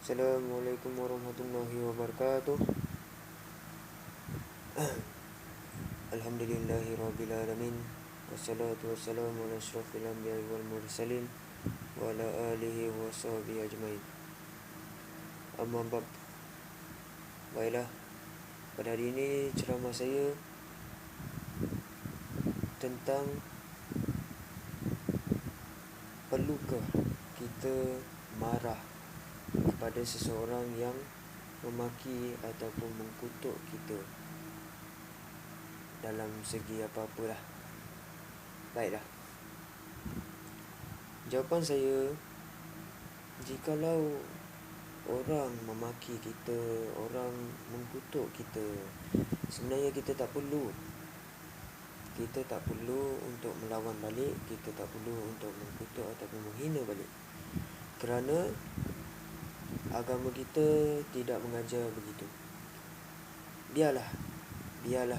Assalamualaikum warahmatullahi wabarakatuh. Alhamdulillahi alamin. Wassalatu wassalamu ala asyrafil anbiya'i wal mursalin wa ala alihi wa sahbihi ajmain. Amma ba'd. Baiklah, pada hari ini ceramah saya tentang perlukah kita marah kepada seseorang yang memaki ataupun mengkutuk kita dalam segi apa-apalah. Baiklah, jawapan saya, jikalau orang memaki kita, orang mengkutuk kita, sebenarnya kita tak perlu untuk melawan balik. Kita tak perlu untuk mengkutuk ataupun menghina balik, kerana agama kita tidak mengajar begitu. Biarlah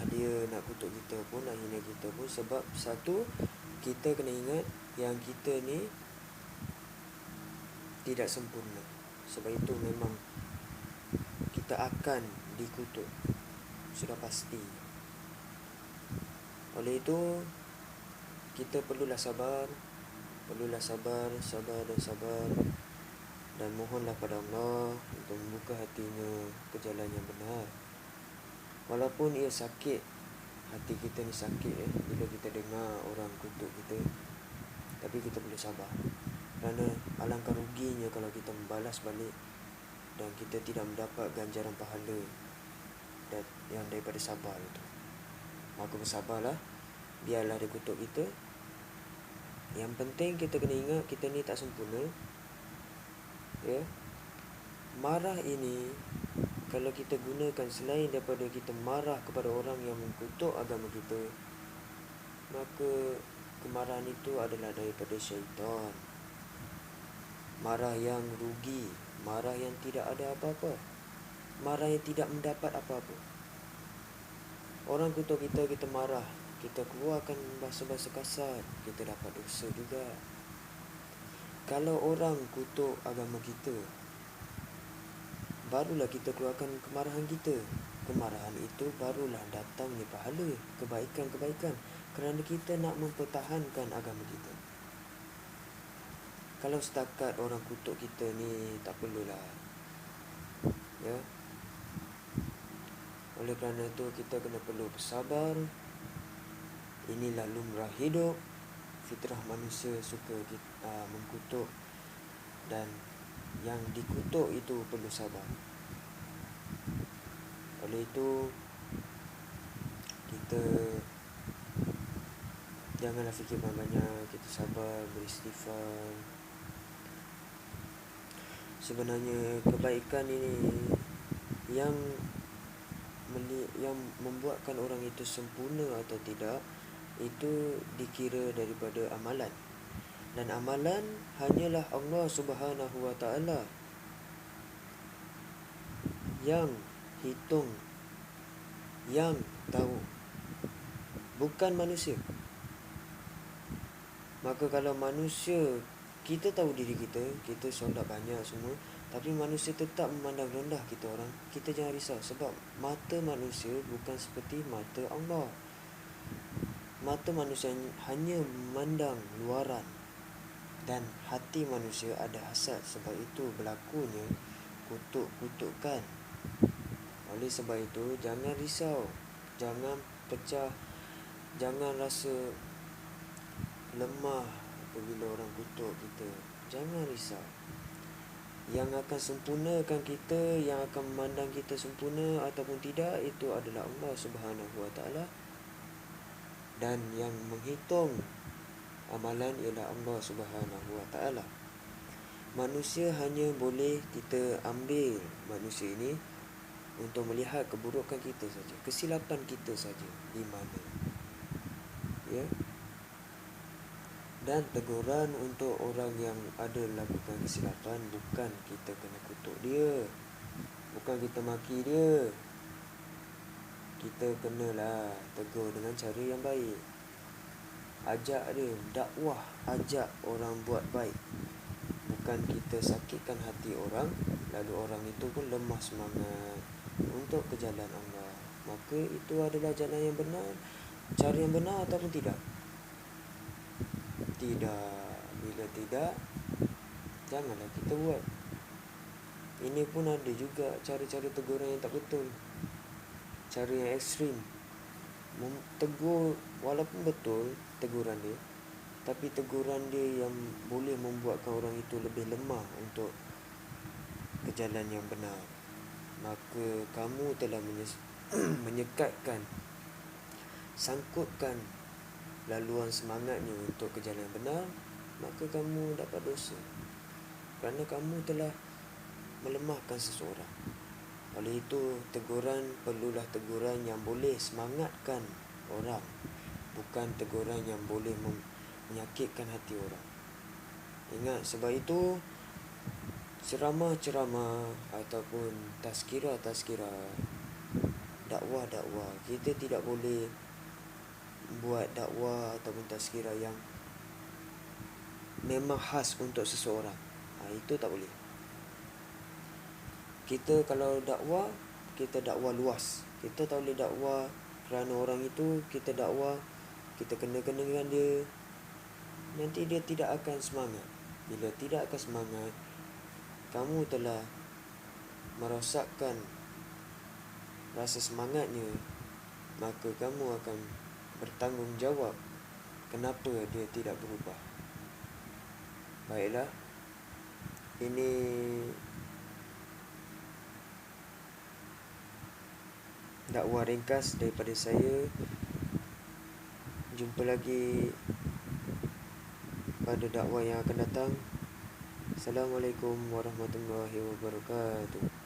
dia nak kutuk kita pun, nak hina kita pun. Sebab satu, kita kena ingat yang kita ni tidak sempurna. Sebab itu memang kita akan dikutuk, sudah pasti. Oleh itu, kita perlulah sabar, dan mohonlah pada Allah untuk membuka hatinya ke jalan yang benar. Walaupun ia sakit, hati kita ni sakit bila kita dengar orang kutuk kita, tapi kita boleh sabar. Kerana alangkah ruginya kalau kita membalas balik dan kita tidak mendapat ganjaran pahala dan yang daripada sabar itu. Maka bersabarlah, biarlah dia kutuk kita. Yang penting kita kena ingat, kita ni tak sempurna. Ya, marah ini kalau kita gunakan selain daripada kita marah kepada orang yang mengkutuk agama kita, maka kemarahan itu adalah daripada syaitan. Marah yang rugi, marah yang tidak ada apa-apa, marah yang tidak mendapat apa-apa. Orang kutuk kita, kita marah, kita keluarkan bahasa-bahasa kasar, kita dapat dosa juga. Kalau orang kutuk agama kita, barulah kita keluarkan kemarahan kita. Kemarahan itu barulah datangnya pahala, kebaikan-kebaikan, kerana kita nak mempertahankan agama kita. Kalau setakat orang kutuk kita ni, tak perlulah. Ya. Oleh kerana itu, kita kena perlu bersabar. Inilah lumrah hidup. Fitrah manusia suka mengkutuk, dan yang dikutuk itu perlu sabar. Oleh itu, kita janganlah fikir banyak-banyak, kita sabar, beristighfar. Sebenarnya kebaikan ini yang membuatkan orang itu sempurna atau tidak, itu dikira daripada amalan. Dan amalan hanyalah Allah Subhanahu wa ta'ala yang hitung, yang tahu, bukan manusia. Maka kalau manusia, kita tahu diri kita, kita solat banyak semua, tapi manusia tetap memandang rendah kita orang, kita jangan risau. Sebab mata manusia bukan seperti mata Allah. Mata manusia hanya memandang luaran, dan hati manusia ada hasad. Sebab itu berlakunya kutuk-kutukan. Oleh sebab itu, jangan risau, jangan pecah, jangan rasa lemah apabila orang kutuk kita. Jangan risau. Yang akan sempurnakan kita, yang akan memandang kita sempurna ataupun tidak, itu adalah Allah Subhanahu wa ta'ala. Dan yang menghitung amalan ialah Allah Subhanahu wa ta'ala. Manusia hanya boleh kita ambil manusia ini untuk melihat keburukan kita saja, kesilapan kita saja di mana. Ya. Dan teguran untuk orang yang ada lakukan kesilapan, bukan kita kena kutuk dia, bukan kita maki dia. Kita kenalah tegur dengan cara yang baik. Ajak dia, dakwah, ajak orang buat baik. Bukan kita sakitkan hati orang lalu orang itu pun lemah semangat untuk ke jalan Allah, maka itu adalah jalan yang benar, cara yang benar ataupun tidak? Tidak. Bila tidak, janganlah kita buat. Ini pun ada juga cara-cara teguran yang tak betul, cara yang ekstrim. Tegur walaupun betul teguran dia, tapi teguran dia yang boleh membuatkan orang itu lebih lemah untuk ke jalan yang benar, maka kamu telah menyekatkan, sangkutkan laluan semangatnya untuk ke jalan yang benar, maka kamu dapat dosa, kerana kamu telah melemahkan seseorang. Oleh itu, teguran perlulah teguran yang boleh semangatkan orang, bukan teguran yang boleh menyakitkan hati orang. Ingat, sebab itu ceramah-ceramah ataupun tazkirah-tazkirah, dakwah-dakwah, kita tidak boleh buat dakwah ataupun tazkirah yang memang khas untuk seseorang. Itu tak boleh. Kita kalau dakwah, kita dakwah luas. Kita tak boleh dakwah kerana orang itu kita dakwah, kita kena-kena dengan dia, nanti dia tidak akan semangat. Bila tidak akan semangat, kamu telah merosakkan rasa semangatnya, maka kamu akan bertanggungjawab kenapa dia tidak berubah. Baiklah, ini dakwah ringkas daripada saya. Jumpa lagi pada dakwah yang akan datang. Assalamualaikum warahmatullahi wabarakatuh.